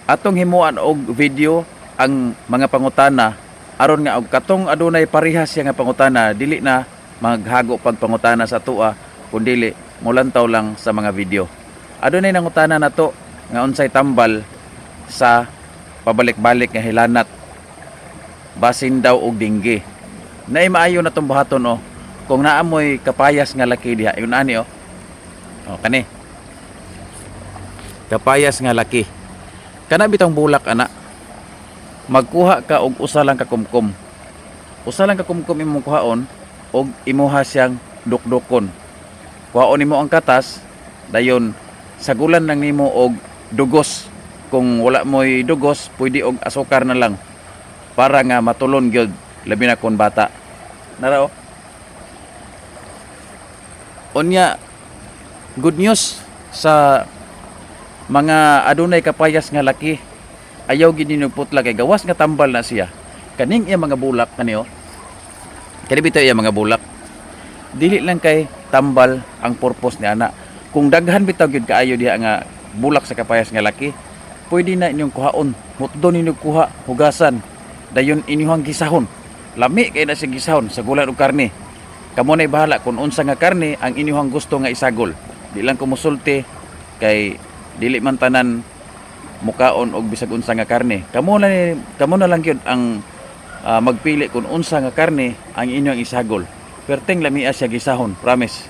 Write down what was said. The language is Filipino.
atong himuan og video ang mga pangutana aron nga og katong adunay parehas siya nga pangutana dili na maghago pag pangutana sa tua kundi mulantaw lang sa mga video. Adunay nangutana nato nga unsay tambal sa pabalik-balik nga hilanat basin daw og dinggi. Nay maayo na tong buhaton oh. Kung naamoy kapayas nga laki diha, yun ani oh. Oh kani. Kapayas nga laki. Kana bitong bulak ana. Magkuha ka og usa lang ka kumkum. Usa lang ka kumkum imong kuhaon og imuha siyang dukdukon. Kuhaon nimo ang katas, dayon sagulan lang nimo og dugos. Kung wala mo'y dugos, pwede og asukar na lang para nga matulon gyud labi na kon bata. Nara oh. Unya good news sa mga adunay kapayas nga laki. Ayaw gid ninyo putla kay gawas nga tambal na siya. Kaning iya mga bulak kani oh. Kani bitaw iya mga bulak. Dili lang kay tambal ang purpose ni ana. Kung daghan bitaw gyud kaayo diha nga bulak sa kapayas nga laki, pwede na inyong kuhaon. Mutdo ninyo kuha, hugasan. Dayon inyong gisahon. Lami kay na siya gisahon sa gulan ug karne. Kamo nay bahala kung unsa nga karne ang inyong gusto nga isagol. Di lang ko musulti kay dili man tanan mukaon og bisag unsa nga karne. Kamo na lang gyud ang magpili kung unsa nga karne ang inyong isagol. Perteng lami siya gisahon, promise.